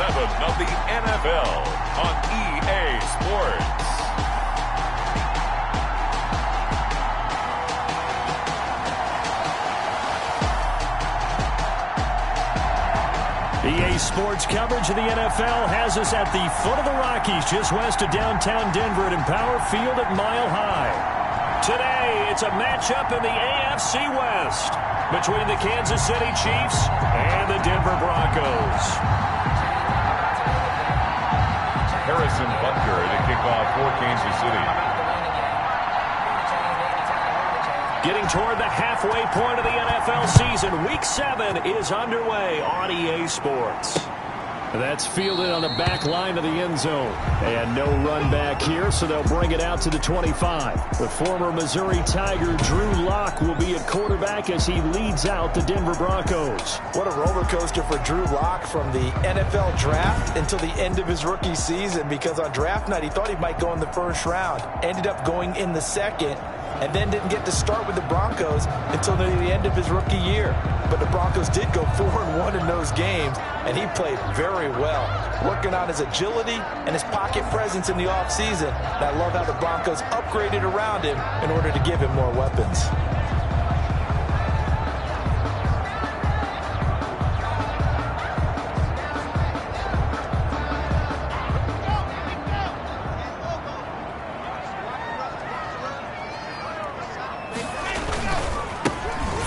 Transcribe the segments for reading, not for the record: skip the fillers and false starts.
7 of the NFL on EA Sports. EA Sports coverage of the NFL has us at the foot of the Rockies, just west of downtown Denver at Empower Field at Mile High. Today, it's a matchup in the AFC West between the Kansas City Chiefs and the Denver Broncos. Harrison Butker to kick off for Kansas City. Getting toward the halfway point of the NFL season, Week 7 is underway on EA Sports. That's fielded on the back line of the end zone. And no run back here, so they'll bring it out to the 25. The former Missouri Tiger, Drew Lock, will be at quarterback as he leads out the Denver Broncos. What a roller coaster for Drew Lock from the NFL draft until the end of his rookie season, because on draft night he thought he might go in the first round. Ended up going in the second, and then didn't get to start with the Broncos until near the end of his rookie year. But the Broncos did go 4-1 in those games, and he played very well, working on his agility and his pocket presence in the offseason. And I love how the Broncos upgraded around him in order to give him more weapons.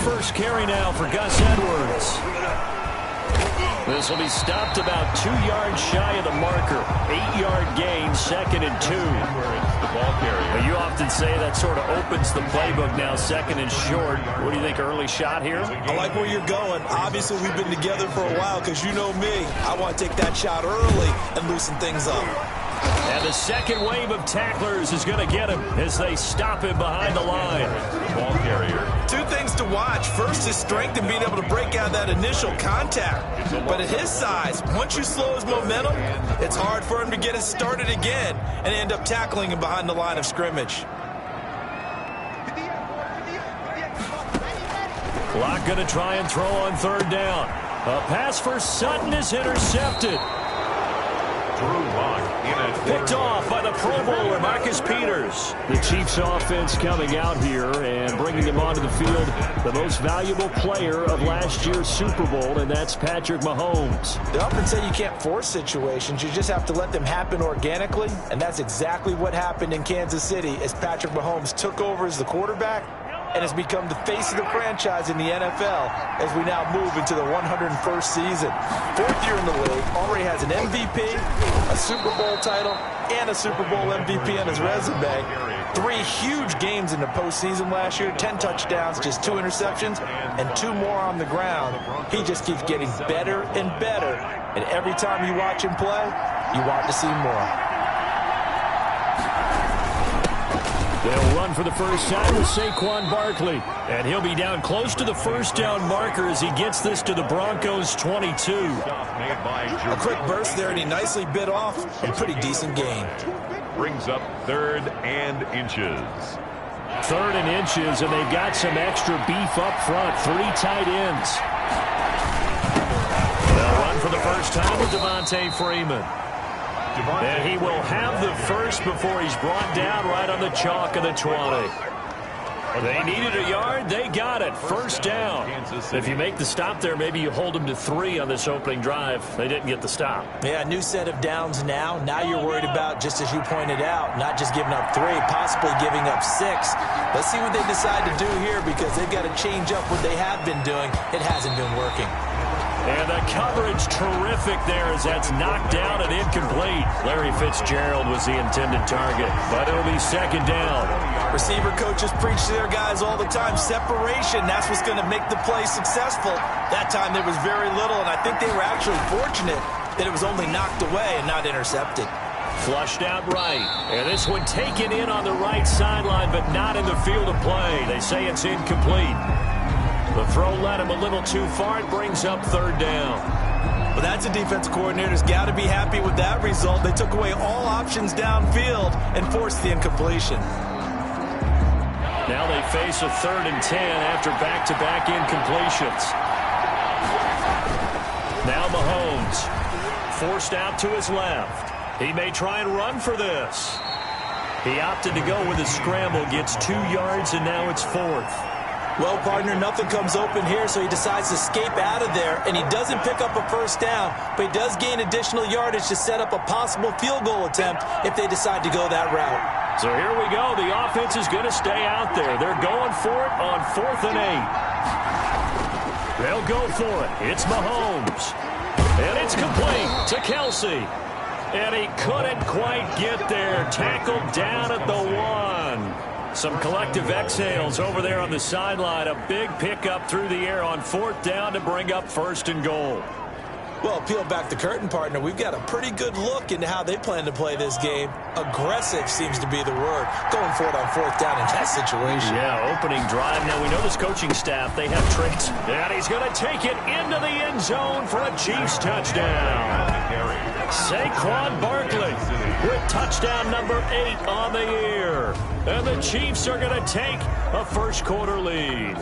First carry now for Gus Edwards. This will be stopped about 2 yards shy of the marker. 8-yard gain, 2nd and 2. The ball carrier. You often say that sort of opens the playbook now, 2nd and short. What do you think, early shot here? I like where you're going. Obviously, we've been together for a while because you know me. I want to take that shot early and loosen things up. And the second wave of tacklers is going to get him as they stop him behind the line. Ball carrier. Two things to watch. First, his strength and being able to break out that initial contact. But at his size, once you slow his momentum, it's hard for him to get it started again and end up tackling him behind the line of scrimmage. Clock going to try and throw on 3rd down. A pass for Sutton is intercepted. Drew Lock in at Picked off by the Pro Bowler, Marcus Peters. The Chiefs offense coming out here and bringing him onto the field, the most valuable player of last year's Super Bowl, and that's Patrick Mahomes. They often say you can't force situations. You just have to let them happen organically, and that's exactly what happened in Kansas City as Patrick Mahomes took over as the quarterback and has become the face of the franchise in the NFL as we now move into the 101st season. 4th year in the league, already has an MVP, a Super Bowl title, and a Super Bowl MVP on his resume. 3 huge games in the postseason last year, 10 touchdowns, just 2 interceptions, and 2 more on the ground. He just keeps getting better and better, and every time you watch him play, you want to see more. They'll run for the first time with Saquon Barkley. And he'll be down close to the first down marker as he gets this to the Broncos' 22. A quick burst there, and he nicely bit off a pretty decent gain. Brings up 3rd and inches. 3rd and inches, and they've got some extra beef up front. 3 tight ends. They'll run for the first time with Devontae Freeman. And he will have the first before he's brought down right on the chalk of the 20. They needed a yard. They got it. First down. If you make the stop there, maybe you hold them to 3 on this opening drive. They didn't get the stop. Yeah, new set of downs now. Now you're worried about, just as you pointed out, not just giving up 3, possibly giving up 6. Let's see what they decide to do here, because they've got to change up what they have been doing. It hasn't been working. And the coverage terrific there as that's knocked down and incomplete. Larry Fitzgerald was the intended target, but it'll be 2nd down. Receiver coaches preach to their guys all the time. Separation, that's what's going to make the play successful. That time there was very little, and I think they were actually fortunate that it was only knocked away and not intercepted. Flushed out right. And this one taken in on the right sideline, but not in the field of play. They say it's incomplete. The throw led him a little too far. It brings up 3rd down. Well, that's a defense coordinator's got to be happy with that result. They took away all options downfield and forced the incompletion. Now they face a 3rd and 10 after back-to-back incompletions. Now Mahomes forced out to his left. He may try and run for this. He opted to go with a scramble, gets 2 yards, and now it's 4th. Well, partner, nothing comes open here, so he decides to escape out of there, and he doesn't pick up a first down, but he does gain additional yardage to set up a possible field goal attempt if they decide to go that route. So here we go. The offense is going to stay out there. They're going for it on 4th and 8. They'll go for it. It's Mahomes. And it's complete to Kelsey. And he couldn't quite get there. Tackled down at the 1. Some collective exhales over there on the sideline. A big pickup through the air on 4th down to bring up 1st and goal. Well, peel back the curtain, partner. We've got a pretty good look into how they plan to play this game. Aggressive seems to be the word. Going for it on 4th down in that situation. Yeah, opening drive. Now, we know this coaching staff, they have traits. And he's going to take it into the end zone for a Chiefs touchdown. Saquon Barkley with touchdown number 8 on the year. And the Chiefs are going to take a first-quarter lead.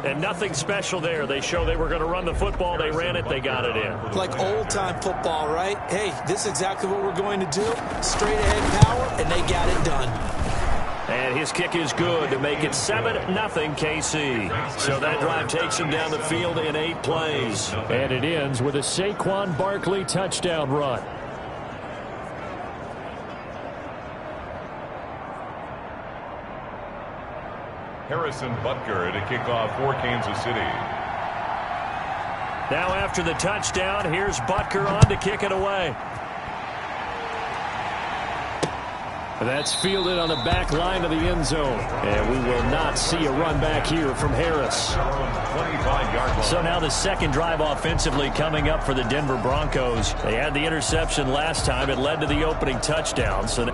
And nothing special there. They show they were going to run the football. They ran it. They got it in. Like old-time football, right? Hey, this is exactly what we're going to do. Straight-ahead power, and they got it done. And his kick is good to make it 7-0 KC. So that drive takes him down the field in 8 plays. And it ends with a Saquon Barkley touchdown run. Harrison Butker to kick off for Kansas City. Now after the touchdown, here's Butker on to kick it away. That's fielded on the back line of the end zone. And we will not see a run back here from Harris. 25-yard line. So now the second drive offensively coming up for the Denver Broncos. They had the interception last time. It led to the opening touchdown. So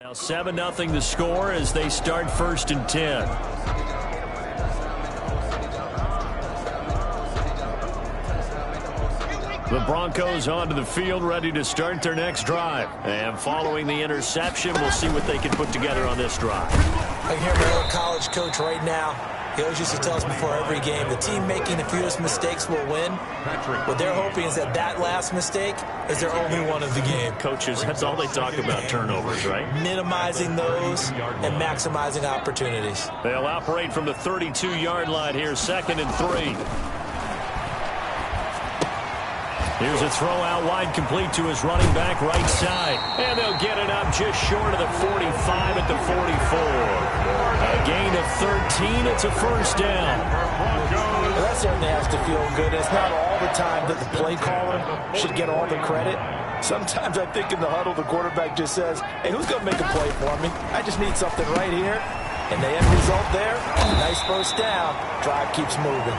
Now 7-0 the score as they start 1st and 10. The Broncos onto the field, ready to start their next drive. And following the interception, we'll see what they can put together on this drive. I can hear my old college coach right now. He always used to tell us before every game, the team making the fewest mistakes will win. What they're hoping is that that last mistake is their only one of the game. Coaches, that's all they talk about, turnovers, right? Minimizing those and maximizing opportunities. They'll operate from the 32-yard line here, 2nd and 3. Here's a throw out wide, complete to his running back right side. And they'll get it up just short of the 45 at the 44. A gain of 13. It's a 1st down. Well, that certainly has to feel good. It's not all the time that the play caller should get all the credit. Sometimes I think in the huddle, the quarterback just says, hey, who's going to make a play for me? I just need something right here. And the end result there, a nice 1st down. Drive keeps moving.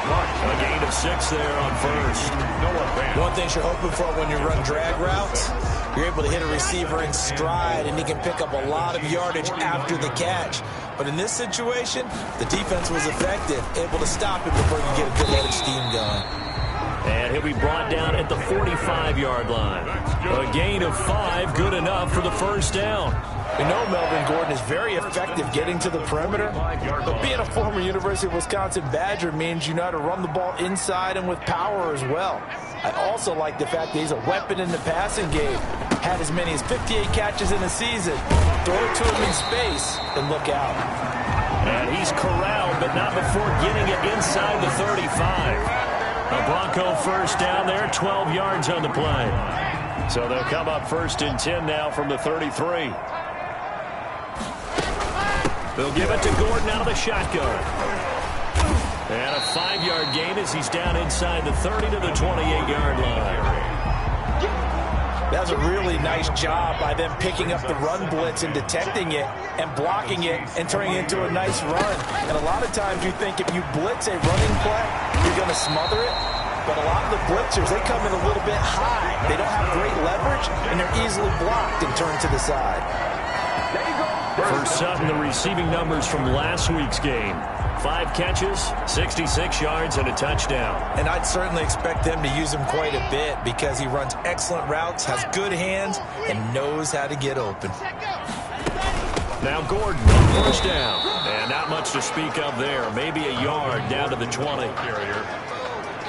A gain of 6 there on 1st. One thing you're hoping for when you run drag routes, you're able to hit a receiver in stride, and he can pick up a lot of yardage after the catch. But in this situation, the defense was effective, able to stop him before you get a good load of steam going. And he'll be brought down at the 45-yard line. A gain of 5, good enough for the 1st down. We know Melvin Gordon is very effective getting to the perimeter, but being a former University of Wisconsin Badger means you know how to run the ball inside and with power as well. I also like the fact that he's a weapon in the passing game. Had as many as 58 catches in a season. Throw it to him in space and look out. And he's corralled, but not before getting it inside the 35. A Bronco 1st down there, 12 yards on the play. So they'll come up 1st and 10 now from the 33. They'll give it to Gordon out of the shotgun. And a 5-yard gain as he's down inside the 30 to the 28-yard line. That's a really nice job by them picking up the run blitz and detecting it and blocking it and turning it into a nice run. And a lot of times you think if you blitz a running play, you're going to smother it. But a lot of the blitzers, they come in a little bit high. They don't have great leverage, and they're easily blocked and turned to the side. For Sutton, the receiving numbers from last week's game. 5 catches, 66 yards, and a touchdown. And I'd certainly expect them to use him quite a bit because he runs excellent routes, has good hands, and knows how to get open. Now Gordon on 1st down. And not much to speak of there. Maybe a yard down to the 20.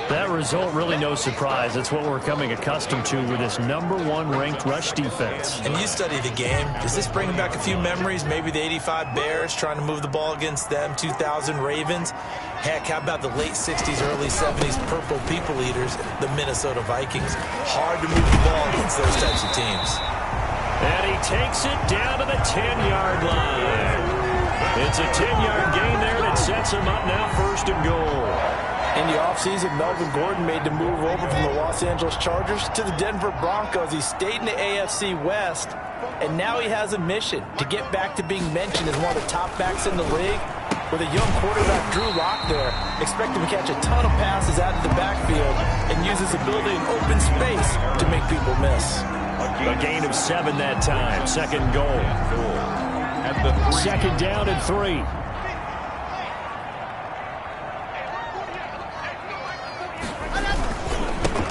That result, really no surprise. It's what we're coming accustomed to with this #1 ranked rush defense. And you study the game. Does this bring back a few memories? Maybe the 85 Bears trying to move the ball against them, 2000 Ravens. Heck, how about the late 60s, early 70s Purple People Eaters, the Minnesota Vikings? Hard to move the ball against those types of teams. And he takes it down to the 10-yard line. It's a 10-yard gain there that sets him up now 1st and goal. In the offseason, Melvin Gordon made the move over from the Los Angeles Chargers to the Denver Broncos. He stayed in the AFC West, and now he has a mission to get back to being mentioned as one of the top backs in the league. With a young quarterback, Drew Lock there, expect him to catch a ton of passes out of the backfield and use his ability in open space to make people miss. A gain of 7 that time, 2nd goal. 2nd down and 3.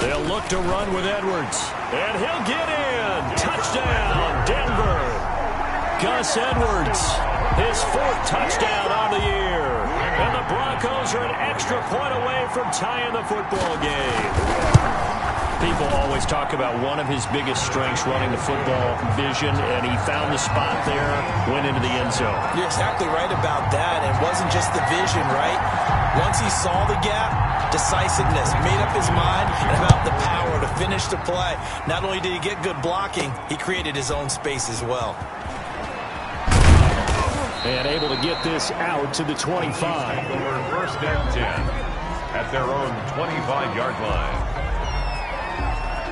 They'll look to run with Edwards. And he'll get in. Touchdown, Denver. Gus Edwards, his 4th touchdown on the year. And the Broncos are an extra point away from tying the football game. People always talk about one of his biggest strengths, running the football, vision, and he found the spot there, went into the end zone. You're exactly right about that. It wasn't just the vision, right? Once he saw the gap, decisiveness, made up his mind, and about the power to finish the play. Not only did he get good blocking, he created his own space as well. And able to get this out to the 25. 1st and 10 at their own 25-yard line.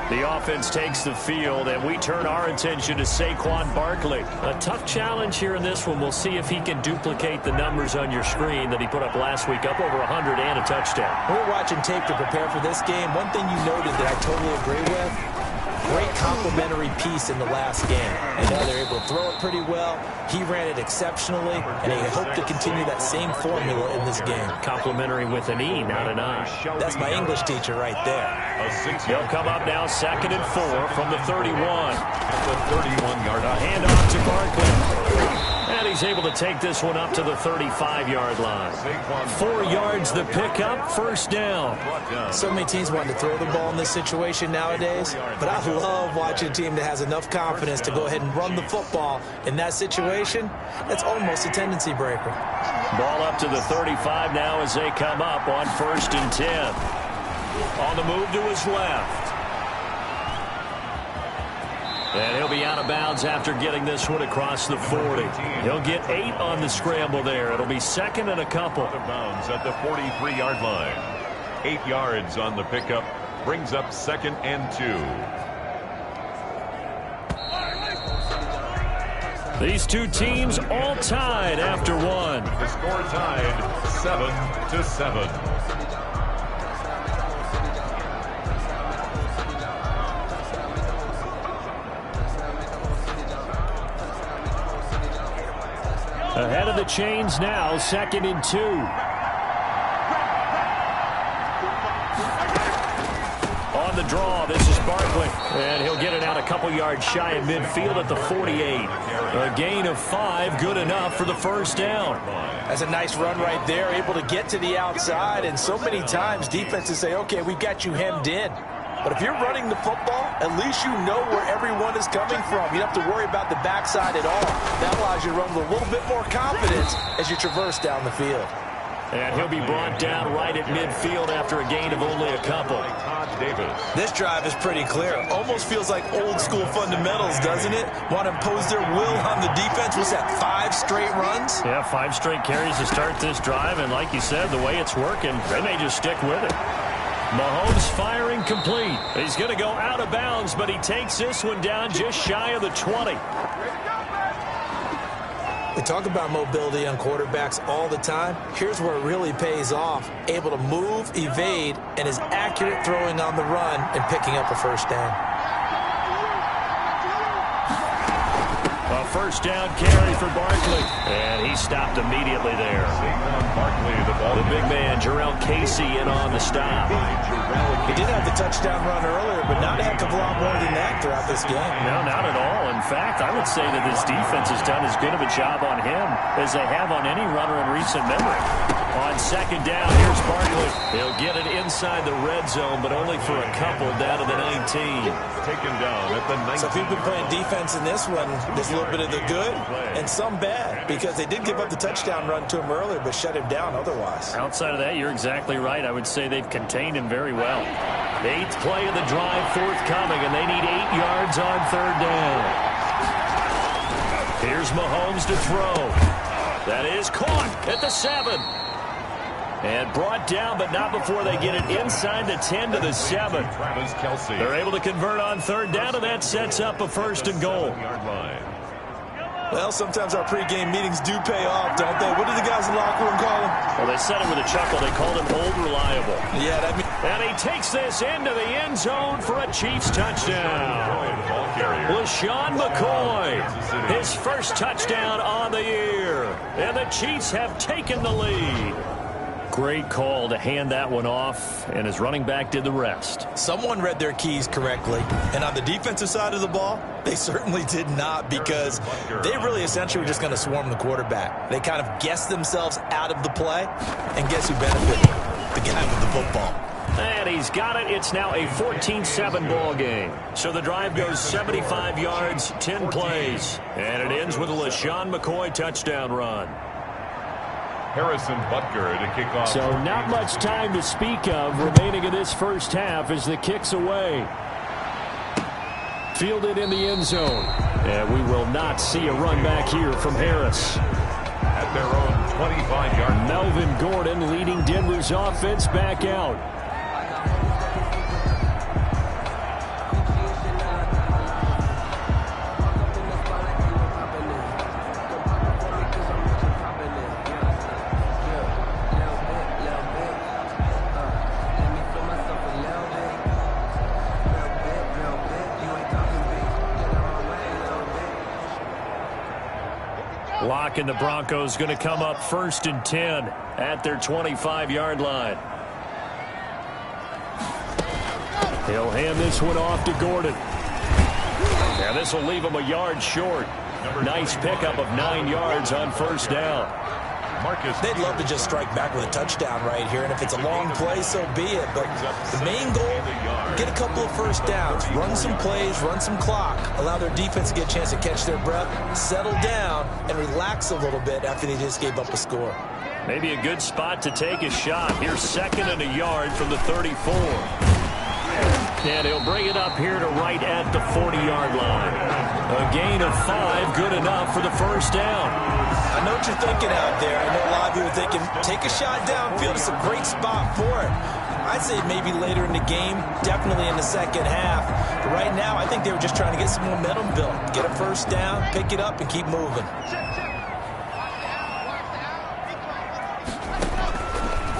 The offense takes the field, and we turn our attention to Saquon Barkley. A tough challenge here in this one. We'll see if he can duplicate the numbers on your screen that he put up last week, up over 100 and a touchdown. When we're watching tape to prepare for this game, one thing you noted that I totally agree with, great complementary piece in the last game. And they're able to throw it pretty well. He ran it exceptionally, and they hope to continue that same formula in this game. Complimentary with an E, not an I. That's my English teacher right there. He'll come up now 2nd and 4 from the 31. At the 31-yard line. A handoff to Barkley. And he's able to take this one up to the 35-yard line. 4 yards the pickup, first down. So many teams want to throw the ball in this situation nowadays, but I love watching a team that has enough confidence to go ahead and run the football. In that situation, that's almost a tendency breaker. Ball up to the 35 now as they come up on 1st and 10. On the move to his left. And he'll be out of bounds after getting this one across the 40. He'll get 8 on the scramble there. It'll be 2nd and a couple. Out of bounds at the 43-yard line. 8 yards on the pickup. Brings up 2nd and 2. These two teams all tied after one. The score tied 7-7. Ahead of the chains now, 2nd and 2. On the draw, this is Barkley. And he'll get it out a couple yards shy of midfield at the 48. A gain of 5, good enough for the first down. That's a nice run right there, able to get to the outside. And so many times defenses say, okay, we've got you hemmed in. But if you're running the football, at least you know where everyone is coming from. You don't have to worry about the backside at all. That allows you to run with a little bit more confidence as you traverse down the field. And he'll be brought down right at midfield after a gain of only a couple. This drive is pretty clear. Almost feels like old school fundamentals, doesn't it? Want to impose their will on the defense. Was that 5 straight runs? Yeah, 5 straight carries to start this drive. And like you said, the way it's working, they may just stick with it. Mahomes firing complete. He's going to go out of bounds, but he takes this one down just shy of the 20. We talk about mobility on quarterbacks all the time. Here's where it really pays off. Able to move, evade, and is accurate throwing on the run and picking up a first down. A first down carry for Barkley. And he stopped immediately there. Barkley, the big man, Jarrell Casey, in on the stop. He did have the touchdown run earlier, but not a heck of a lot more than that throughout this game. No, not at all. In fact, I would say that this defense has done as good of a job on him as they have on any runner in recent memory. On 2nd down, here's Barkley. He'll get it inside the red zone, but only for a couple down to the 19. Taken down at the 19. So if you've been playing defense in this one, there's a little bit of the good and some bad, because they did give up the touchdown run to him earlier, but shut him down otherwise. Outside of that, you're exactly right. I would say they've contained him very well. 8th play of the drive forthcoming, and they need 8 yards on 3rd down. Here's Mahomes to throw. That is caught at the 7. And brought down, but not before they get it inside the 10 to the 7. They're able to convert on 3rd down, and that sets up a 1st and goal. Well, sometimes our pregame meetings do pay off, don't they? What do the guys in the locker room call him? Well, they said it with a chuckle. They called him Old Reliable. Yeah, that means... And he takes this into the end zone for a Chiefs touchdown. LaShawn McCoy, his first touchdown on the year. And the Chiefs have taken the lead. Great call to hand that one off, and his running back did the rest. Someone read their keys correctly, and on the defensive side of the ball, they certainly did not, because they really essentially were just going to swarm the quarterback. They kind of guessed themselves out of the play, and guess who benefited? The guy with the football. And he's got it. It's now a 14-7 ball game. So the drive goes 75 yards, 10 plays, and it ends with a LaShawn McCoy touchdown run. Harrison Butker to kick off. So not much time to speak of remaining in this first half as the kick's away. Fielded in the end zone. And we will not see a run back here from Harris. At their own 25-yard. Melvin Gordon leading Denver's offense back out. clock, and the Broncos going to come up 1st and 10 at their 25-yard line. He'll hand this one off to Gordon. And this will leave him a yard short. Nice pickup of 9 yards on 1st down. They'd love to just strike back with a touchdown right here, and if it's a long play, so be it. But the main goal, get a couple of 1st downs, run some plays, run some clock, allow their defense to get a chance to catch their breath, settle down, and relax a little bit after they just gave up a score. Maybe a good spot to take a shot. Here's 2nd and a yard from the 34. And he'll bring it up here to right at the 40-yard line. A gain of 5, good enough for the 1st down. I know what you're thinking out there. I know a lot of you are thinking, take a shot downfield. It's a great spot for it. I'd say maybe later in the game, definitely in the second half. But right now, I think they were just trying to get some momentum built. Get a 1st down, pick it up, and keep moving.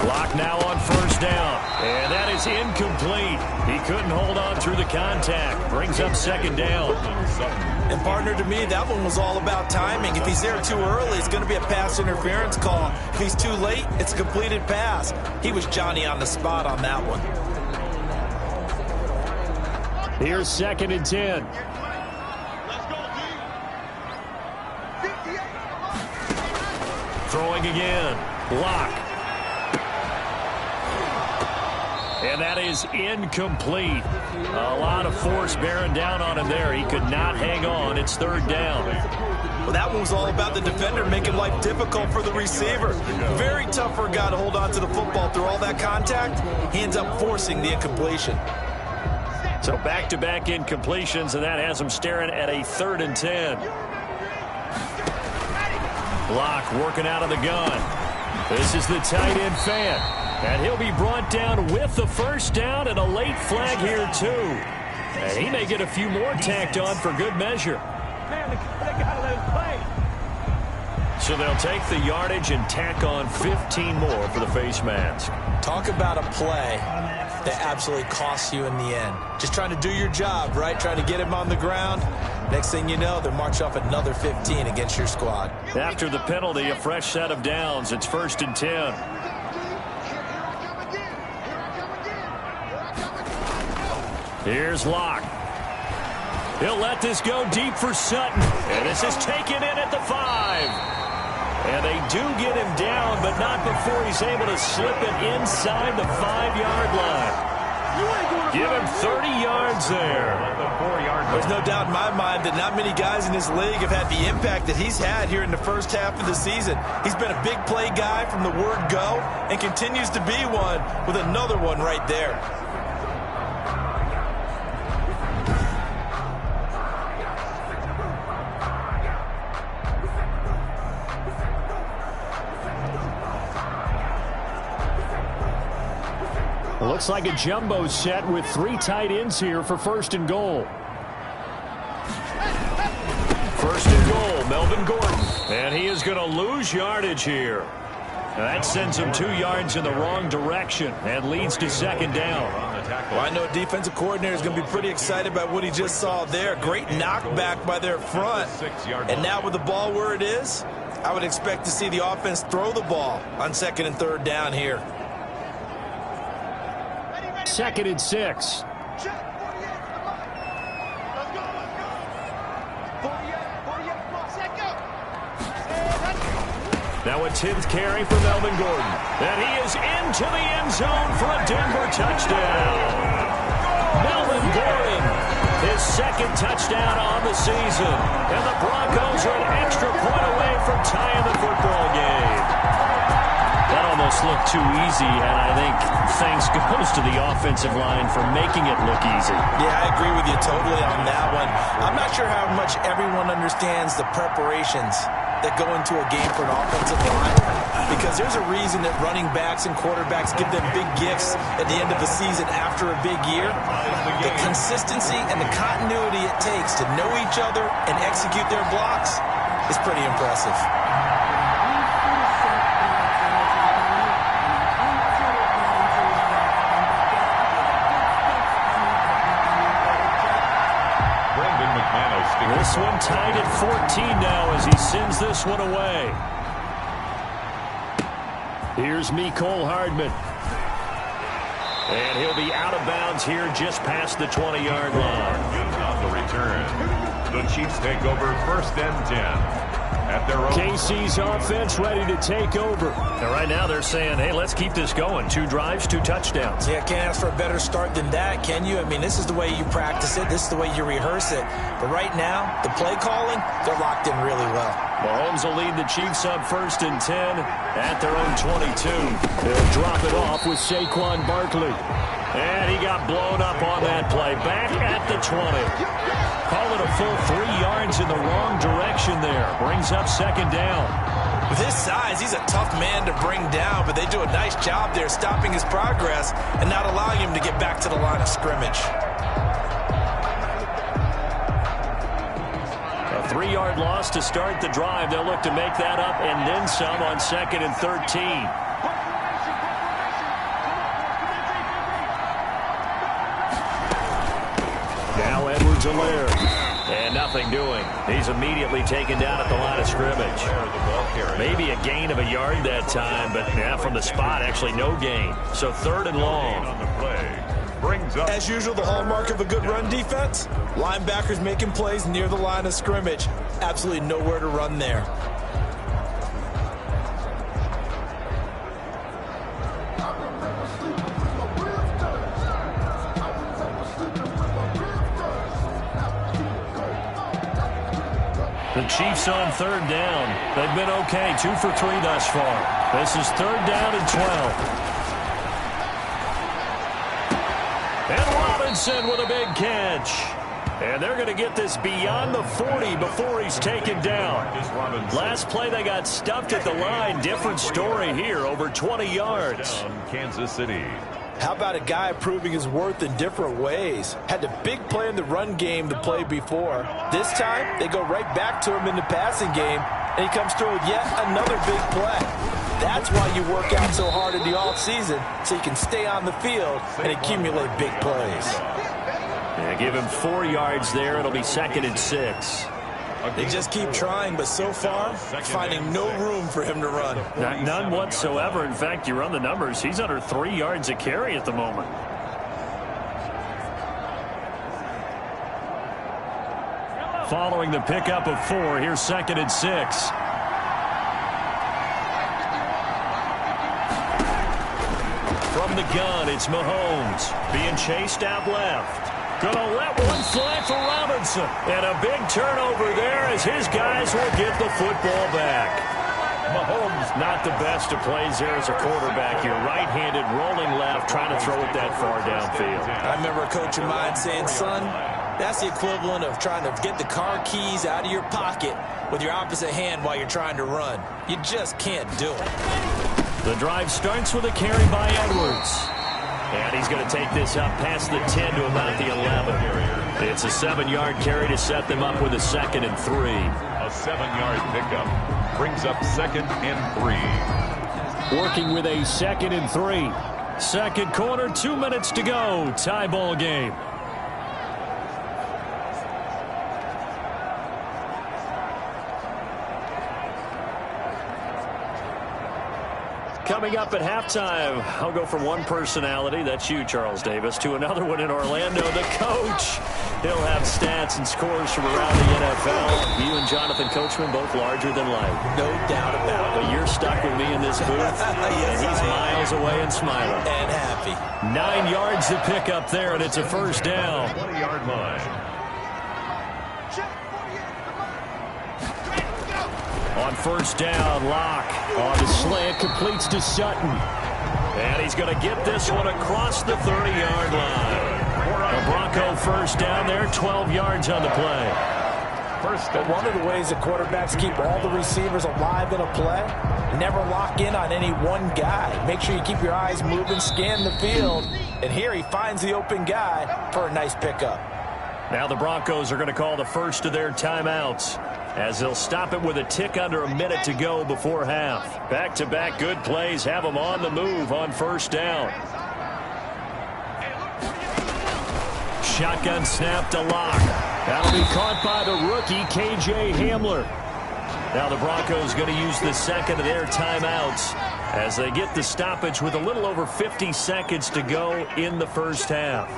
Clock now on 1st down. And that is incomplete. He couldn't hold on through the contact. Brings up 2nd down. And partner, to me, that one was all about timing. If he's there too early, it's going to be a pass interference call. If he's too late, it's a completed pass. He was Johnny on the spot on that one. Here's 2nd and 10. Throwing again. Block. And that is incomplete. A lot of force bearing down on him there. He could not hang on. It's 3rd down. Well, that one was all about the defender making life difficult for the receiver. Very tough for a guy to hold on to the football through all that contact. He ends up forcing the incompletion. So back-to-back incompletions, and that has him staring at a 3rd and 10. Block working out of the gun. This is the tight end fan. And he'll be brought down with the 1st down and a late flag here, too. And he may get a few more tacked on for good measure. So they'll take the yardage and tack on 15 more for the face mask. Talk about a play that absolutely costs you in the end. Just trying to do your job, right? Trying to get him on the ground. Next thing you know, they'll march off another 15 against your squad. After the penalty, a fresh set of downs. It's 1st and 10. Here's Locke. He'll let this go deep for Sutton. And this is taken in at the 5. And they do get him down, but not before he's able to slip it inside the 5-yard line. Give him 30 yards there. There's no doubt in my mind that not many guys in this league have had the impact that he's had here in the 1st half of the season. He's been a big play guy from the word go and continues to be one with another one right there. Looks like a jumbo set with 3 tight ends here for 1st and goal. 1st and goal, Melvin Gordon. And he is going to lose yardage here. That sends him 2 yards in the wrong direction and leads to 2nd down. Well, I know a defensive coordinator is going to be pretty excited about what he just saw there. Great knockback by their front. And now with the ball where it is, I would expect to see the offense throw the ball on 2nd and 3rd down here. 2nd and 6. Now a 10th carry for Melvin Gordon. And he is into the end zone for a Denver touchdown. Melvin Gordon, his 2nd touchdown on the season. And the Broncos are an extra point away from tying the football game. That almost looked too easy, and I think thanks goes to the offensive line for making it look easy. Yeah, I agree with you totally on that one. I'm not sure how much everyone understands the preparations that go into a game for an offensive line, because there's a reason that running backs and quarterbacks give them big gifts at the end of the season after a big year. The consistency and the continuity it takes to know each other and execute their blocks is pretty impressive. This one tied at 14 now as he sends this one away. Here's Mecole Hardman. And he'll be out of bounds here just past the 20-yard line. On the return, the Chiefs take over 1st and 10. At their own. KC's offense ready to take over. And right now they're saying, hey, let's keep this going. 2 drives, 2 touchdowns. Yeah, can't ask for a better start than that, can you? I mean, this is the way you practice it. This is the way you rehearse it. But right now, the play calling, they're locked in really well. Mahomes will lead the Chiefs up 1st and 10 at their own 22. They'll drop it off with Saquon Barkley. And he got blown up on that play. Back at the 20. Call it a full 3 yards in the wrong direction there. Brings up 2nd down. With his size, he's a tough man to bring down, but they do a nice job there stopping his progress and not allowing him to get back to the line of scrimmage. A 3-yard loss to start the drive. They'll look to make that up and then some on 2nd and 13. Now Edwards-Helaire. And nothing doing. He's immediately taken down at the line of scrimmage. Maybe a gain of a yard that time, but yeah, from the spot, actually no gain. So 3rd and long. On the play. Brings up. As usual, the hallmark of a good run defense, linebackers making plays near the line of scrimmage. Absolutely nowhere to run there. The Chiefs on 3rd down. They've been okay, 2 for 3 thus far. This is 3rd down and 12. And Robinson with a big catch. And they're going to get this beyond the 40 before he's taken down. Last play they got stuffed at the line. Different story here, over 20 yards. Kansas City. How about a guy proving his worth in different ways? Had the big play in the run game the play before. This time, they go right back to him in the passing game, and he comes through with yet another big play. That's why you work out so hard in the offseason, so you can stay on the field and accumulate big plays. Yeah, give him 4 yards there. It'll be 2nd and 6. They just keep trying, but so far, finding no room for him to run. None whatsoever. In fact, you run the numbers. He's under 3 yards a carry at the moment. Following the pickup of 4, here's 2nd and 6. From the gun, it's Mahomes. Being chased out left. Gonna let one fly for Robinson. And a big turnover there as his guys will get the football back. Mahomes, not the best of plays there as a quarterback here. Right-handed, rolling left, trying to throw it that far downfield. I remember a coach of mine saying, son, that's the equivalent of trying to get the car keys out of your pocket with your opposite hand while you're trying to run. You just can't do it. The drive starts with a carry by Edwards. And he's going to take this up past the 10 to about the 11. It's a 7-yard carry to set them up with a 2nd and 3. A 7-yard pickup brings up 2nd and 3. Working with a 2nd and 3. Second quarter, 2 minutes to go. Tie ball game. Coming up at halftime, I'll go from one personality, that's you, Charles Davis, to another one in Orlando, the coach. He'll have stats and scores from around the NFL. You and Jonathan Coachman, both larger than life. No doubt about it. But you're stuck with me in this booth, Yes, and he's miles away and smiling. And happy. 9 yards to pick up there, and it's a 1st down. 20-yard line. On 1st down, Locke on the slant, completes to Sutton. And he's going to get this one across the 30-yard line. A Bronco 1st down there, 12 yards on the play. But one of the ways that quarterbacks keep all the receivers alive in a play, never lock in on any one guy. Make sure you keep your eyes moving, scan the field. And here he finds the open guy for a nice pickup. Now the Broncos are going to call the first of their timeouts, as they'll stop it with a tick under a minute to go before half. Back-to-back good plays have them on the move on 1st down. Shotgun snap to Locke. That'll be caught by the rookie, K.J. Hamler. Now the Broncos going to use the second of their timeouts as they get the stoppage with a little over 50 seconds to go in the first half.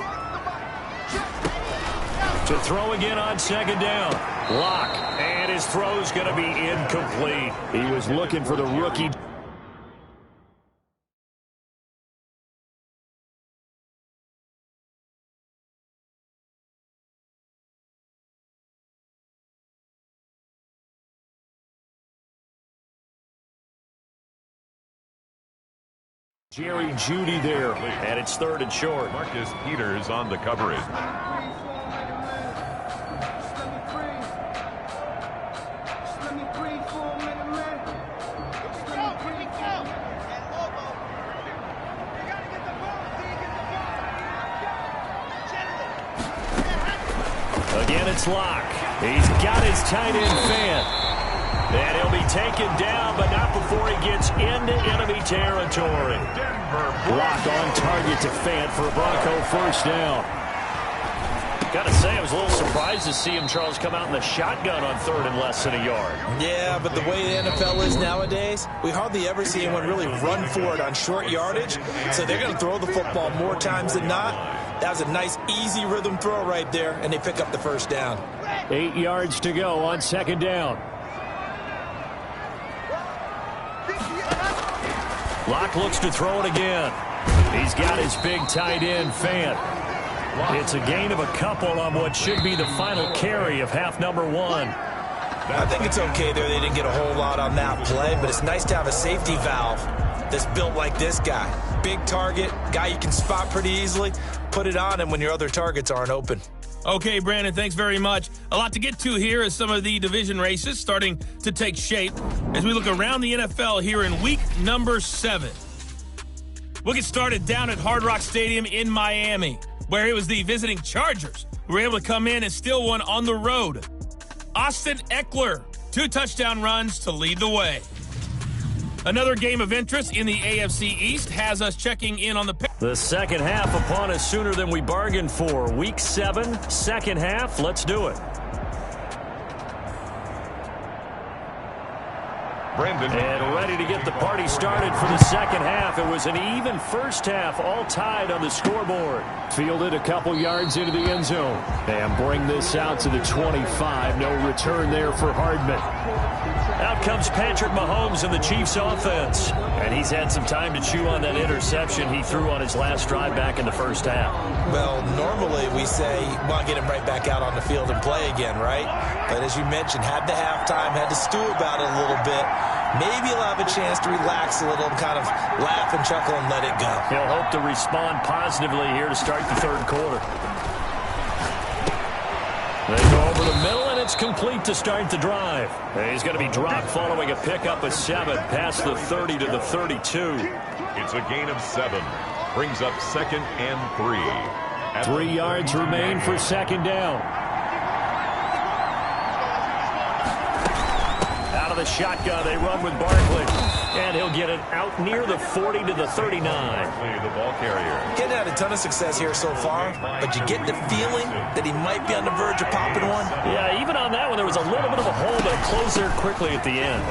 To throw again on second down. Lock, and his throw's going to be incomplete. He was looking for the rookie. Jerry Jeudy there, and it's third and short. Marcus Peters on the coverage. Again, it's Lock. He's got his tight end fan. And he'll be taken down, but not before he gets into enemy territory. Lock on target to Fant for a Bronco first down. Got to say, I was a little surprised to see him, Charles, come out in the shotgun on third and less than a yard. Yeah, but the way the NFL is nowadays, we hardly ever see anyone really run for it on short yardage. So they're going to throw the football more times than not. That was a nice, easy rhythm throw right there, and they pick up the first down. 8 yards to go on second down. Lock looks to throw it again. He's got his big tight end, Fant. It's a gain of a couple on what should be the final carry of half number one. I think it's okay there. They didn't get a whole lot on that play, but it's nice to have a safety valve that's built like this guy. Big target, guy you can spot pretty easily. Put it on him when your other targets aren't open. Okay, Brandon, thanks very much. A lot to get to here as some of the division races starting to take shape as we look around the NFL here in week number 7. We'll get started down at Hard Rock Stadium in Miami, where it was the visiting Chargers who were able to come in and steal one on the road. Austin Eckler, 2 touchdown runs to lead the way. Another game of interest in the AFC East has us checking in on the second half upon us sooner than we bargained for. Week 7, second half. Let's do it. Brendan. And ready to get the party started for the second half. It was an even first half, all tied on the scoreboard. Fielded a couple yards into the end zone. And bring this out to the 25. No return there for Hardman. Out comes Patrick Mahomes in the Chiefs offense. And he's had some time to chew on that interception he threw on his last drive back in the first half. Well, normally we say, well, get him right back out on the field and play again, right? But as you mentioned, had the halftime, had to stew about it a little bit. Maybe he'll have a chance to relax a little and kind of laugh and chuckle and let it go. He'll hope to respond positively here to start the third quarter. They go over the middle, and it's complete to start the drive. He's going to be dropped following a pickup of 7 past the 30 to the 32. It's a gain of 7. Brings up second and 3. 3 yards remain for second down. Out of the shotgun, they run with Barkley. And he'll get it out near the 40 to the 39. The ball carrier. Getting had a ton of success here so far, but you get the feeling that he might be on the verge of popping one. Yeah, even on that one, there was a little bit of a hole, but it closed there quickly at the end.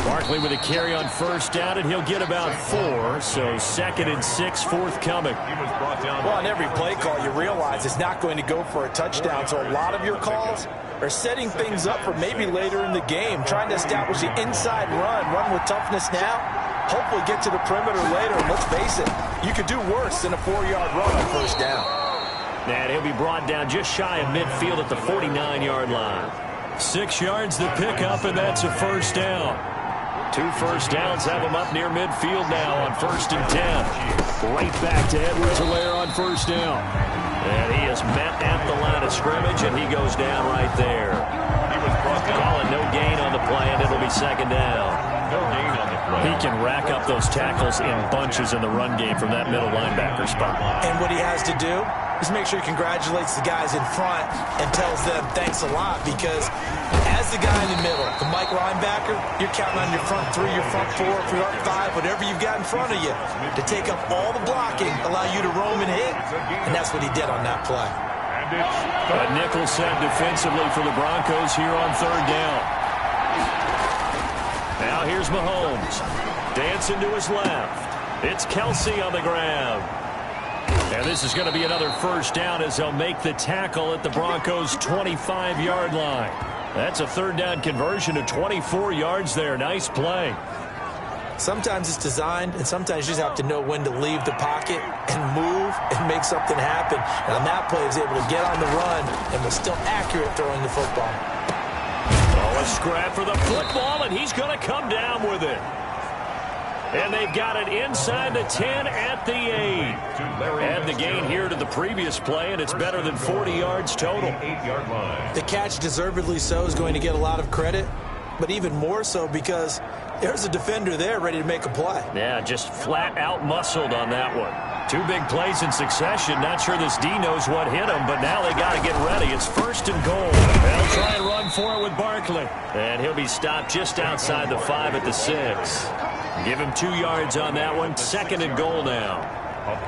Barkley with a carry on first down, and he'll get about 4. So second and 6 forthcoming. He was brought down. Well, on every play call, you realize it's not going to go for a touchdown. So a lot of your calls are setting things up for maybe later in the game, trying to establish the inside run with toughness now, hopefully get to the perimeter later. And let's face it, you could do worse than a 4-yard run on first down. And he'll be brought down just shy of midfield at the 49-yard line. 6 yards to pick up, and that's a first down. 2 first downs have him up near midfield now on first and 10. Right back to Edwards-Helaire on first down. And he is met at the line of scrimmage, and he goes down right there. He was brought down. Calling no gain on the play, and it'll be second down. No gain on the play. He can rack up those tackles in bunches in the run game from that middle linebacker spot. And what he has to do is make sure he congratulates the guys in front and tells them thanks a lot, because as the guy in the middle, the Mike linebacker, you're counting on your front 3, your front 4, your front 5, whatever you've got in front of you to take up all the blocking, allow you to roam and hit, and that's what he did on that play. And A nickel set defensively for the Broncos here on third down. Now here's Mahomes. Dancing to his left. It's Kelsey on the grab. And this is going to be another first down as they'll make the tackle at the Broncos' 25-yard line. That's a third down conversion to 24 yards there. Nice play. Sometimes it's designed, and sometimes you just have to know when to leave the pocket and move and make something happen. And on that play, he was able to get on the run and was still accurate throwing the football. Oh, a scrap for the football, and he's going to come down with it. And they've got it inside the 10 at the 8. Add the gain here to the previous play, and it's better than 40 yards total. The catch, deservedly so, is going to get a lot of credit, but even more so because there's a defender there ready to make a play. Yeah, just flat out muscled on that one. Two big plays in succession. Not sure this D knows what hit him, but now they got to get ready. It's first and goal. They'll try and run for it with Barkley. And he'll be stopped just outside the 5 at the 6. Give him 2 yards on that one. Second and goal now.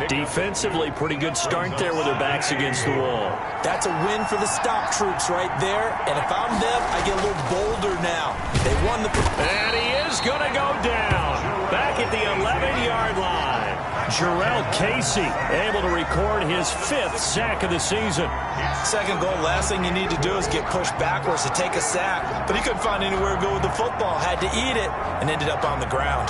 Defensively, pretty good start there with their backs against the wall. That's a win for the stop troops right there. And if I'm them, I get a little bolder now. They won the... And he is going to go down. Back at the 11-yard line. Jarrell Casey able to record his 5th sack of the season. Second goal, last thing you need to do is get pushed backwards to take a sack. But he couldn't find anywhere to go with the football. Had to eat it and ended up on the ground.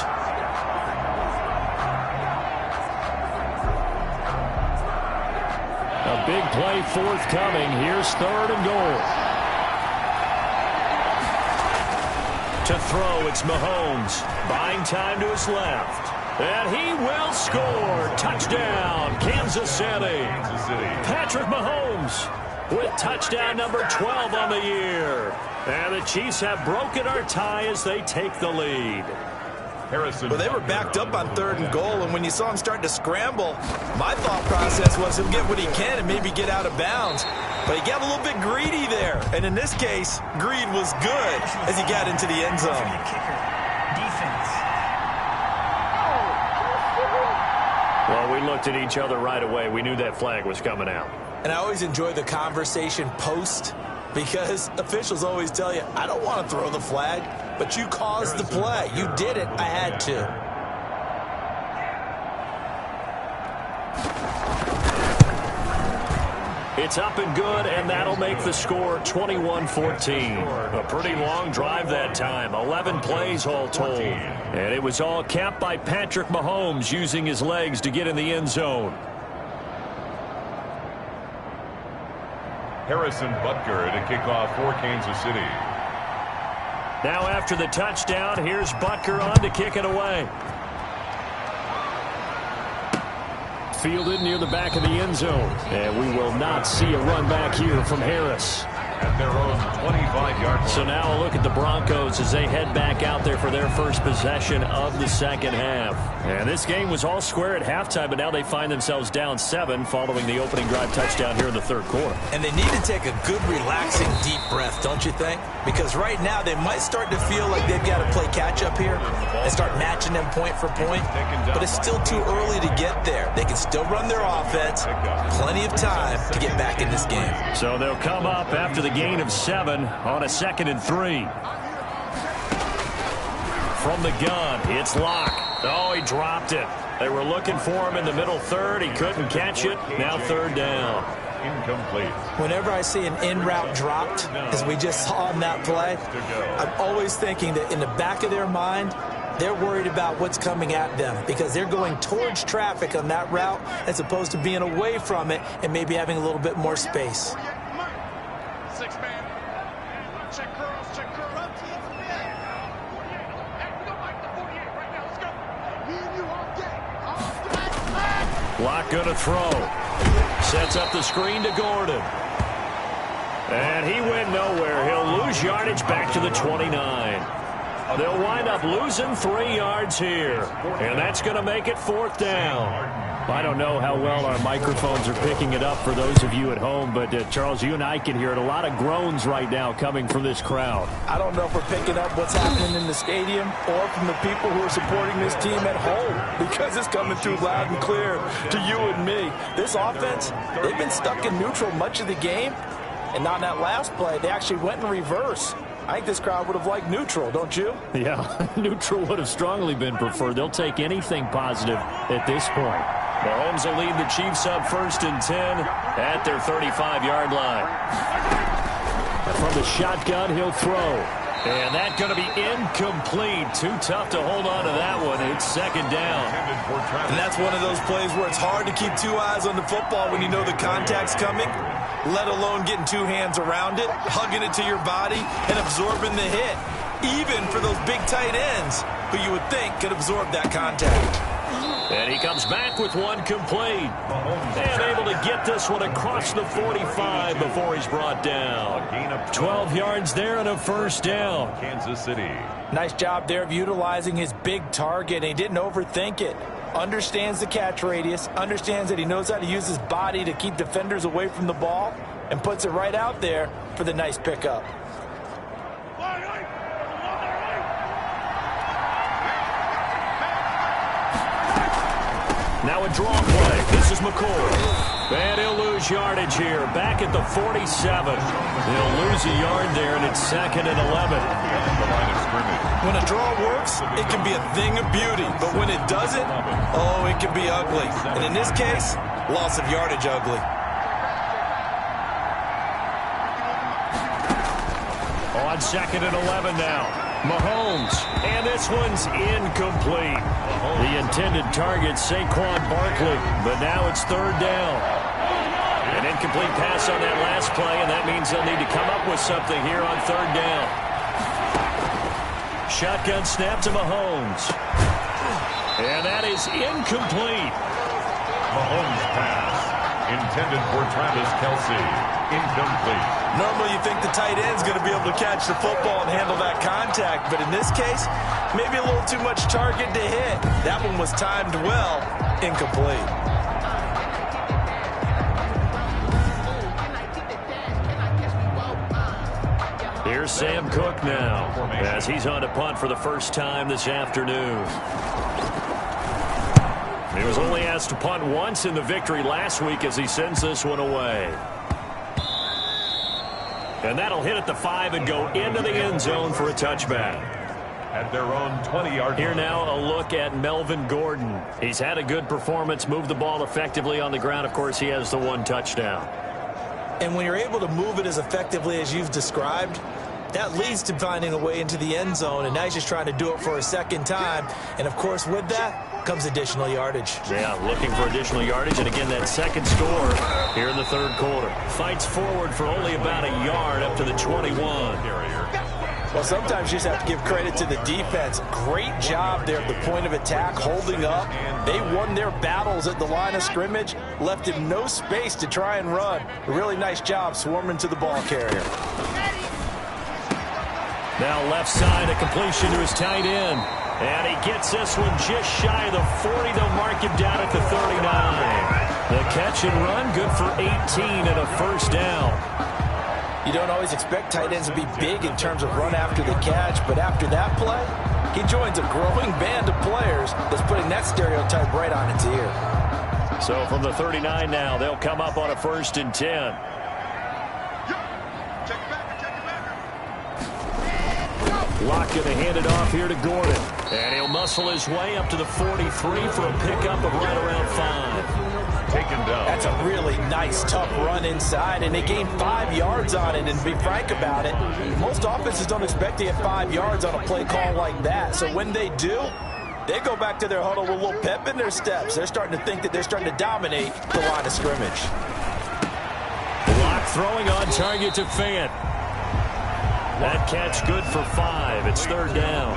A big play forthcoming. Here's third and goal. To throw, it's Mahomes. Buying time to his left. And he will score. Touchdown, Kansas City. Patrick Mahomes with touchdown number 12 on the year. And the Chiefs have broken our tie as they take the lead. Well, they were backed up on third and goal, and when you saw him starting to scramble, my thought process was he'll get what he can and maybe get out of bounds. But he got a little bit greedy there. And in this case, greed was good as he got into the end zone. Well, we looked at each other right away. We knew that flag was coming out. And I always enjoy the conversation post because officials always tell you, I don't want to throw the flag, but you caused the play. You did it. I had to. It's up and good, and that'll make the score 21-14. A pretty long drive that time, 11 plays all told. And it was all capped by Patrick Mahomes using his legs to get in the end zone. Harrison Butker to kick off for Kansas City. Now after the touchdown, here's Butker on to kick it away. Fielded near the back of the end zone. And we will not see a run back here from Harris. At their own 25-yard line. So now a look at the Broncos as they head back out there for their first possession of the second half. And this game was all square at halftime, but now they find themselves down 7 following the opening drive touchdown here in the third quarter. And they need to take a good, relaxing, deep breath, don't you think? Because right now they might start to feel like they've got to play catch-up here and start matching them point for point. But it's still too early to get there. They can still run their offense. Plenty of time to get back in this game. So they'll come up after the gain of 7 on a 2nd and 3. From the gun, it's Locke. Oh, he dropped it. They were looking for him in the middle third. He couldn't catch it. Now third down. Incomplete. Whenever I see an in route dropped, as we just saw on that play, I'm always thinking that in the back of their mind, they're worried about what's coming at them because they're going towards traffic on that route as opposed to being away from it and maybe having a little bit more space. Locke going to throw. Sets up the screen to Gordon. And he went nowhere. He'll lose yardage back to the 29. They'll wind up losing 3 yards here. And that's going to make it 4th down. I don't know how well our microphones are picking it up for those of you at home, but Charles, you and I can hear it. A lot of groans right now coming from this crowd. I don't know if we're picking up what's happening in the stadium or from the people who are supporting this team at home, because it's coming through loud and clear to you and me. This offense, they've been stuck in neutral much of the game, and on that last play, they actually went in reverse. I think this crowd would have liked neutral, don't you? Yeah, neutral would have strongly been preferred. They'll take anything positive at this point. Mahomes will lead the Chiefs up 1st and 10 at their 35-yard line. From the shotgun, he'll throw. And that's going to be incomplete. Too tough to hold on to that one. It's 2nd down. And that's one of those plays where it's hard to keep 2 eyes on the football when you know the contact's coming, let alone getting 2 hands around it, hugging it to your body, and absorbing the hit, even for those big tight ends who you would think could absorb that contact. And he comes back with one complete. And able to get this one across the 45 before he's brought down. 12 yards there and a 1st down. Kansas City. Nice job there of utilizing his big target, and he didn't overthink it. Understands the catch radius, understands that he knows how to use his body to keep defenders away from the ball, and puts it right out there for the nice pickup. Now a draw play. This is McCoy. And he'll lose yardage here. Back at the 47. He'll lose a yard there, and it's 2nd and 11. The line of scrimmage. When a draw works, it can be a thing of beauty. But when it doesn't, oh, it can be ugly. And in this case, loss of yardage ugly. On 2nd and 11 now. Mahomes, and this one's incomplete. The intended target, Saquon Barkley, but now it's 3rd down. An incomplete pass on that last play, and that means they'll need to come up with something here on 3rd down. Shotgun snap to Mahomes. And that is incomplete. Mahomes pass. Intended for Travis Kelce. Incomplete. Normally you think the tight end's going to be able to catch the football and handle that contact, but in this case, maybe a little too much target to hit. That one was timed well. Incomplete. Here's Sam Cook now, as he's on to punt for the first time this afternoon. He was only asked to punt once in the victory last week as he sends this one away. And that'll hit at the 5 and go into the end zone for a touchback. At their own 20-yard line. Here now a look at Melvin Gordon. He's had a good performance, moved the ball effectively on the ground. Of course, he has the 1 touchdown. And when you're able to move it as effectively as you've described, that leads to finding a way into the end zone, and now he's just trying to do it for a 2nd time. And, of course, with that comes additional yardage. Yeah, looking for additional yardage, and again, that 2nd score here in the 3rd quarter. Fights forward for only about a yard up to the 21. Well, sometimes you just have to give credit to the defense. Great job there at the point of attack, holding up. They won their battles at the line of scrimmage, left him no space to try and run. A really nice job swarming to the ball carrier. Now left side, a completion to his tight end. And he gets this one just shy of the 40. They'll mark him down at the 39. The catch and run, good for 18 and a 1st down. You don't always expect tight ends to be big in terms of run after the catch, but after that play, he joins a growing band of players that's putting that stereotype right on its ear. So from the 39 now, they'll come up on a 1st and 10. Locke going to hand it off here to Gordon. And he'll muscle his way up to the 43 for a pickup of right around 5. Taken down. That's a really nice, tough run inside, and they gained 5 yards on it. And to be frank about it, most offenses don't expect to get 5 yards on a play call like that. So when they do, they go back to their huddle with a little pep in their steps. They're starting to think that they're starting to dominate the line of scrimmage. Locke throwing on target to Fant. That catch good for 5. It's 3rd down.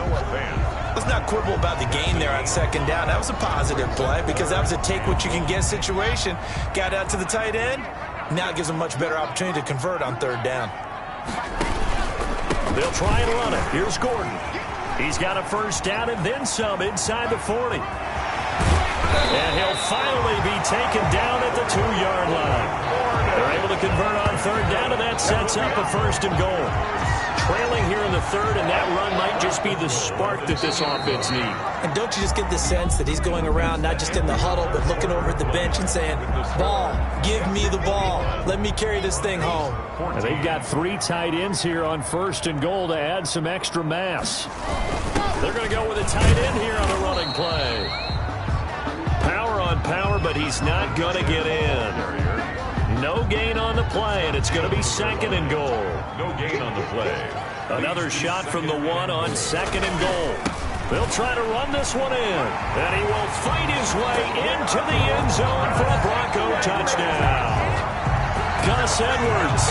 Let's not quibble about the gain there on 2nd down. That was a positive play because that was a take-what-you-can-get situation. Got out to the tight end. Now it gives them a much better opportunity to convert on 3rd down. They'll try and run it. Here's Gordon. He's got a first down and then some inside the 40. And he'll finally be taken down at the 2-yard line. They're able to convert on third down, and that sets up a first and goal. Trailing here in the third, and that run might just be the spark that this offense needs. And don't you just get the sense that he's going around not just in the huddle, but looking over at the bench and saying, ball, give me the ball. Let me carry this thing home. And they've got 3 tight ends here on first and goal to add some extra mass. They're going to go with a tight end here on the running play. Power on power, but he's not going to get in. No gain on the play, and it's going to be second and goal. No gain on the play. Another shot from the 1 on second and goal. They'll try to run this one in, and he will fight his way into the end zone for a Bronco touchdown. Gus Edwards,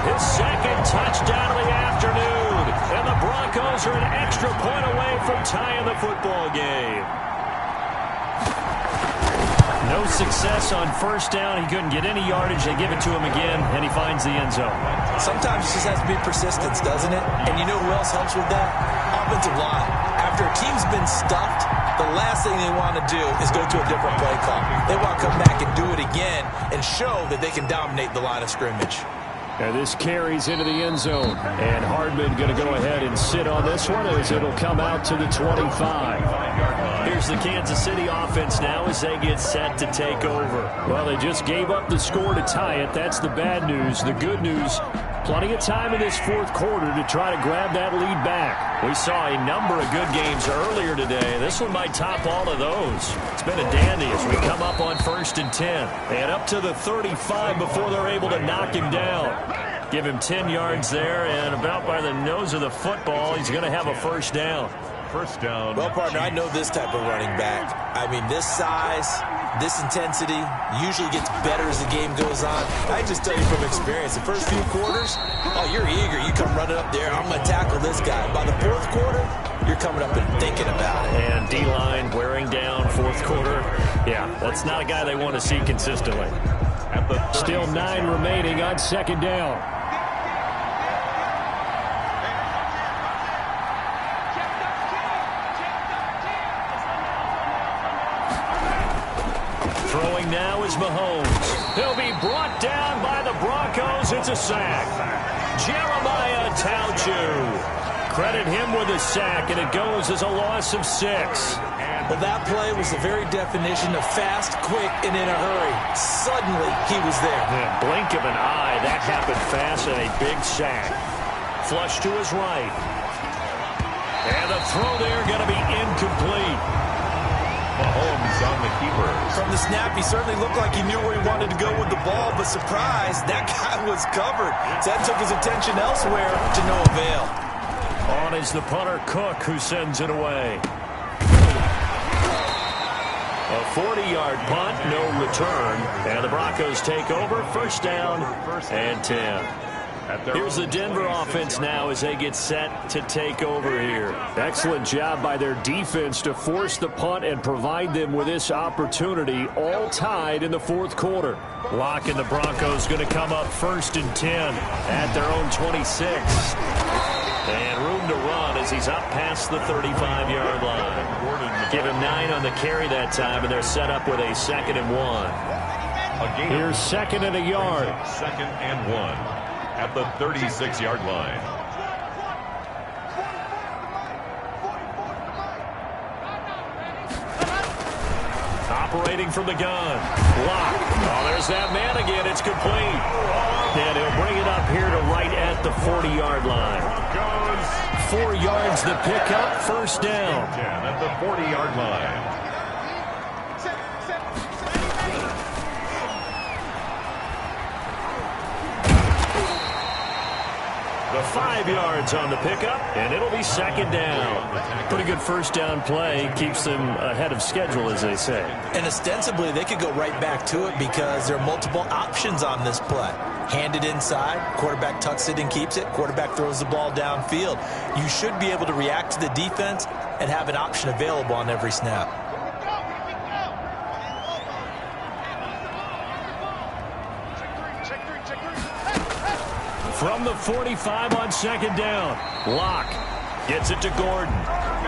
his second touchdown of the afternoon, and the Broncos are an extra point away from tying the football game. No success on first down. He couldn't get any yardage. They give it to him again, and he finds the end zone. Sometimes it just has to be persistence, doesn't it? And you know who else helps with that? Offensive line. After a team's been stuffed, the last thing they want to do is go to a different play call. They want to come back and do it again and show that they can dominate the line of scrimmage. And this carries into the end zone. And Hardman going to go ahead and sit on this one as it'll come out to the 25. Here's the Kansas City offense now as they get set to take over. Well, they just gave up the score to tie it. That's the bad news. The good news, plenty of time in this fourth quarter to try to grab that lead back. We saw a number of good games earlier today. This one might top all of those. It's been a dandy as we come up on 1st and 10. And up to the 35 before they're able to knock him down. Give him 10 yards there, and about by the nose of the football, he's going to have a first down. First down. Well, partner, I know this type of running back. I mean, this size, this intensity usually gets better as the game goes on. I just tell you from experience, the first few quarters, oh, you're eager. You come running up there, I'm going to tackle this guy. By the fourth quarter, you're coming up and thinking about it. And D-line wearing down fourth quarter. Yeah, that's not a guy they want to see consistently. Still 9 remaining on second down. Throwing now is Mahomes. He'll be brought down by the Broncos. It's a sack. Jeremiah Tauchu. Credit him with a sack, and it goes as a loss of 6. Well, that play was the very definition of fast, quick, and in a hurry. Suddenly, he was there. Yeah, blink of an eye. That happened fast, and a big sack. Flush to his right. And the throw there going to be incomplete. Mahomes on the keeper. From the snap, he certainly looked like he knew where he wanted to go with the ball, but surprise, that guy was covered. So that took his attention elsewhere to no avail. On is the punter, Cook, who sends it away. A 40-yard punt, no return. And the Broncos take over, first down and 10. Here's the Denver offense now as they get set to take over here. Excellent job by their defense to force the punt and provide them with this opportunity, all tied in the fourth quarter. Locke and the Broncos going to come up 1st and 10 at their own 26. And room to run as he's up past the 35-yard line. Give him 9 on the carry that time, and they're set up with a 2nd and 1. Here's 2nd and a yard. 2nd and 1 at the 36-yard line. Operating from the gun. Locke. Oh, there's that man again. It's complete. And he'll bring it up here to right at the 40-yard line. 4 yards to pick up, first down. 10 at the 40-yard line. The 5 yards on the pickup, and it'll be 2nd down. Pretty good first down play. Keeps them ahead of schedule, as they say. And ostensibly, they could go right back to it because there are multiple options on this play. Hand it inside, quarterback tucks it and keeps it, quarterback throws the ball downfield. You should be able to react to the defense and have an option available on every snap. From the 45 on 2nd down, Locke gets it to Gordon.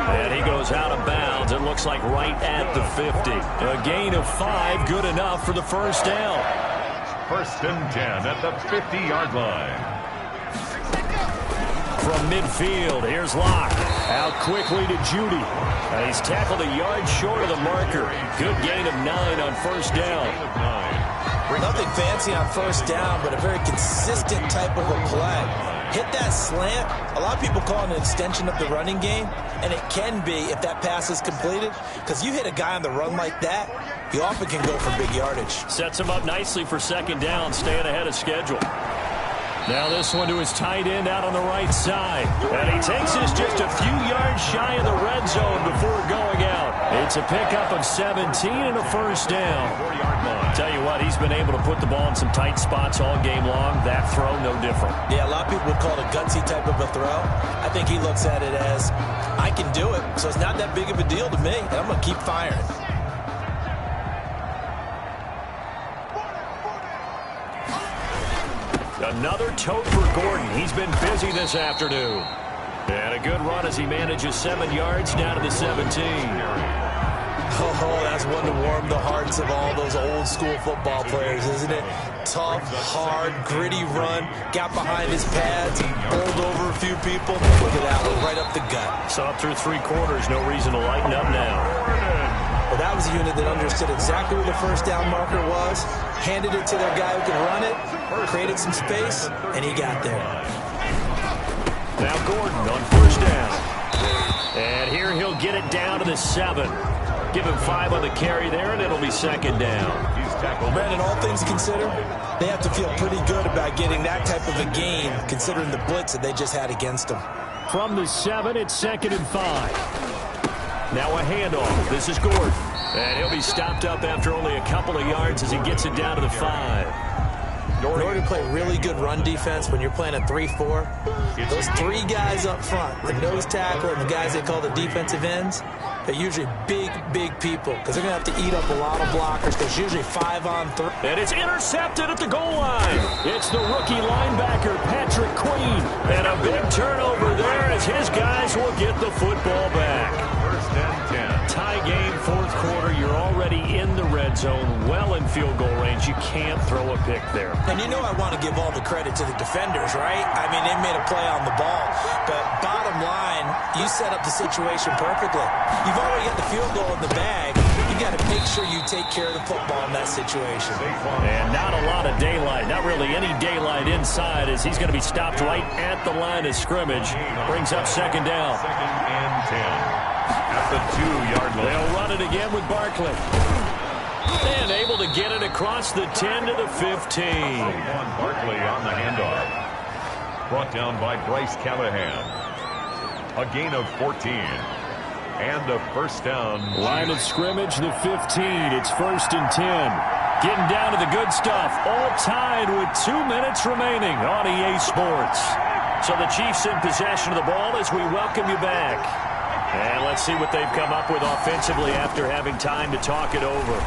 And he goes out of bounds. It looks like right at the 50. A gain of 5, good enough for the first down. 1st and 10 at the 50-yard line. From midfield, here's Locke. Out quickly to Judy. And he's tackled a yard short of the marker. Good gain of 9 on first down. Nothing fancy on first down, but a very consistent type of a play. Hit that slant. A lot of people call it an extension of the running game, and it can be if that pass is completed, because you hit a guy on the run like that, you often can go for big yardage. Sets him up nicely for second down, staying ahead of schedule. Now this one to his tight end out on the right side. And he takes this just a few yards shy of the red zone before going out. It's a pickup of 17 and a first down. Tell you what, he's been able to put the ball in some tight spots all game long. That throw, no different. Yeah, a lot of people would call it a gutsy type of a throw. I think he looks at it as, I can do it, so it's not that big of a deal to me, and I'm going to keep firing. Another tote for Gordon. He's been busy this afternoon. And a good run as he manages 7 yards down to the 17. Oh, that's one to warm the hearts of all those old school football players, isn't it? Tough, hard, gritty run. Got behind his pads, bowled over a few people. Look at that one, right up the gut. Saw through 3 quarters. No reason to lighten up now. Well, that was a unit that understood exactly where the first down marker was, handed it to their guy who could run it, created some space, and he got there. Now Gordon on first down. And here he'll get it down to the 7. Give him 5 on the carry there, and it'll be second down. Brandon, all things considered, they have to feel pretty good about getting that type of a gain, considering the blitz that they just had against them. From the 7, it's 2nd and 5. Now a handoff. This is Gordon. And he'll be stopped up after only a couple of yards as he gets it down to the 5. In order to play really good run defense when you're playing a 3-4, those 3 guys up front, the nose tackle and the guys they call the defensive ends, they're usually big, big people because they're going to have to eat up a lot of blockers. There's usually 5 on 3. And it's intercepted at the goal line. It's the rookie linebacker, Patrick Queen. And a big turnover there as his guys will get the football back. 1st and 10. Tie game, 4th quarter. You're already in the red zone, well in field goal range. You can't throw a pick there. And you know I want to give all the credit to the defenders, right? I mean, they made a play on the ball. But bottom line, you set up the situation perfectly. You've already got the field goal in the bag. You got to make sure you take care of the football in that situation. And not a lot of daylight, not really any daylight inside as he's going to be stopped right at the line of scrimmage. Brings up second down. 2nd and 10. At the 2-yard line. They'll run it again with Barkley. And able to get it across the 10 to the 15. Barkley on the handoff. Brought down by Bryce Callahan. A gain of 14. And a first down. Line of scrimmage, the 15. It's 1st and 10. Getting down to the good stuff. All tied with 2 minutes remaining on EA Sports. So the Chiefs in possession of the ball as we welcome you back. And let's see what they've come up with offensively after having time to talk it over.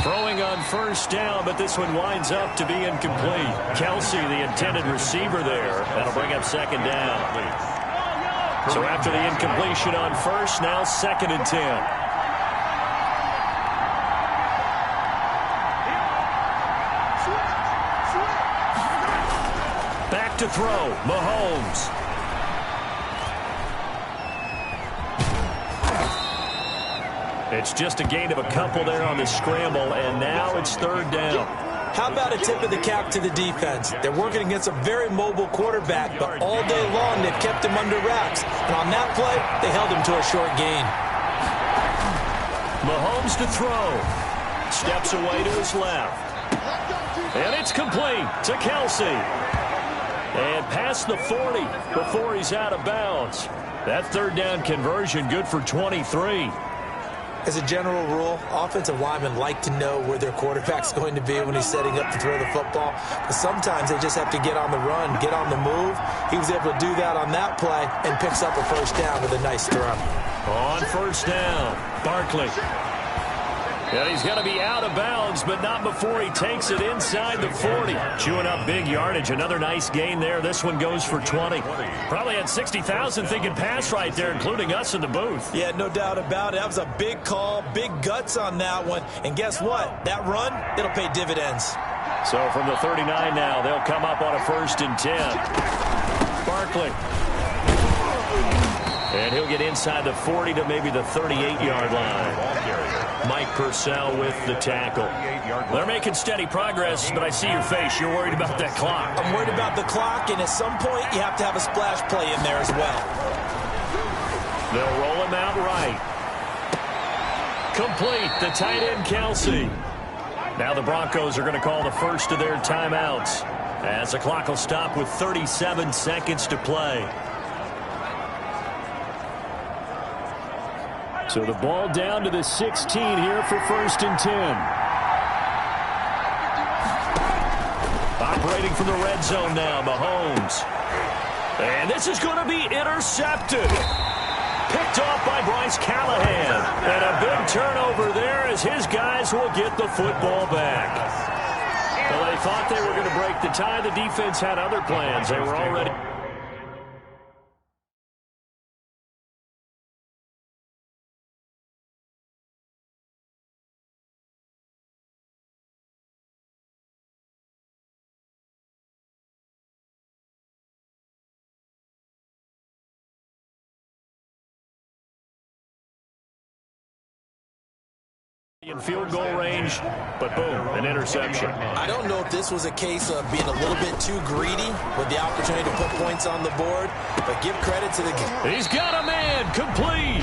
Throwing on first down, but this one winds up to be incomplete. Kelsey, the intended receiver there. That'll bring up second down. So after the incompletion on first, now 2nd and 10. Back to throw, Mahomes. It's just a gain of a couple there on the scramble, and now it's 3rd down. How about a tip of the cap to the defense? They're working against a very mobile quarterback, but all day long they've kept him under wraps. And on that play, they held him to a short gain. Mahomes to throw. Steps away to his left. And it's complete to Kelsey. And past the 40 before he's out of bounds. That 3rd down conversion good for 23. As a general rule, offensive linemen like to know where their quarterback's going to be when he's setting up to throw the football. But sometimes they just have to get on the run, get on the move. He was able to do that on that play and picks up a first down with a nice throw. On first down, Barkley. And he's going to be out of bounds, but not before he takes it inside the 40. Chewing up big yardage. Another nice gain there. This one goes for 20. Probably had 60,000 thinking pass right there, including us in the booth. Yeah, no doubt about it. That was a big call, big guts on that one. And guess what? That run, it'll pay dividends. So from the 39 now, they'll come up on a 1st and 10. Barkley. And he'll get inside the 40 to maybe the 38-yard line. Mike Purcell with the tackle. They're making steady progress, but I see your face. You're worried about that clock. I'm worried about the clock, and at some point, you have to have a splash play in there as well. They'll roll him out right. Complete. The tight end, Kelsey. Now the Broncos are going to call the first of their timeouts, as the clock will stop with 37 seconds to play. So the ball down to the 16 here for 1st and 10. Operating from the red zone now, Mahomes. And this is going to be intercepted. Picked off by Bryce Callahan. And a big turnover there as his guys will get the football back. Well, they thought they were going to break the tie. The defense had other plans. They were already... in field goal range, but boom, an interception. I don't know if this was a case of being a little bit too greedy with the opportunity to put points on the board, but give credit to the game. He's got a man, complete.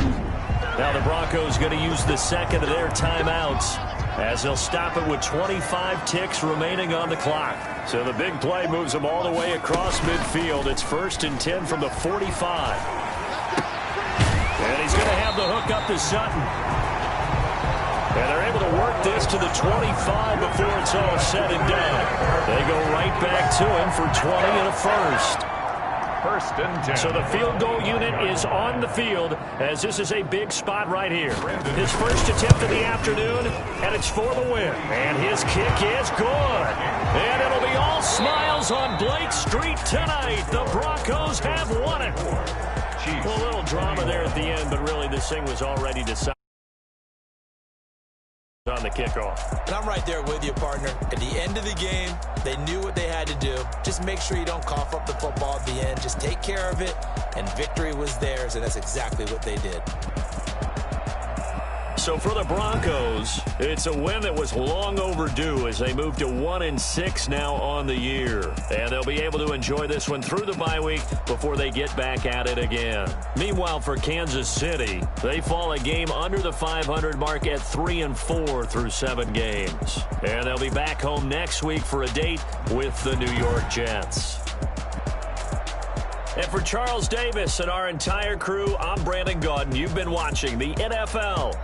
Now the Broncos going to use the second of their timeouts, as they'll stop it with 25 ticks remaining on the clock. So the big play moves them all the way across midfield. It's 1st and 10 from the 45. And he's going to have the hook up to Sutton. And they're able to work this to the 25 before it's all said and done. They go right back to him for 20 and a first. 1st and 10. So the field goal unit is on the field, as this is a big spot right here. His first attempt of the afternoon, and it's for the win. And his kick is good. And it'll be all smiles on Blake Street tonight. The Broncos have won it. Well, a little drama there at the end, but really this thing was already decided on the kickoff. And I'm right there with you, partner. At the end of the game, they knew what they had to do. Just make sure you don't cough up the football at the end. Just take care of it, and victory was theirs, and that's exactly what they did. So for the Broncos, it's a win that was long overdue as they move to 1-6 now on the year. And they'll be able to enjoy this one through the bye week before they get back at it again. Meanwhile, for Kansas City, they fall a game under the 500 mark at 3-4 through 7 games. And they'll be back home next week for a date with the New York Jets. And for Charles Davis and our entire crew, I'm Brandon Gaudin. You've been watching the NFL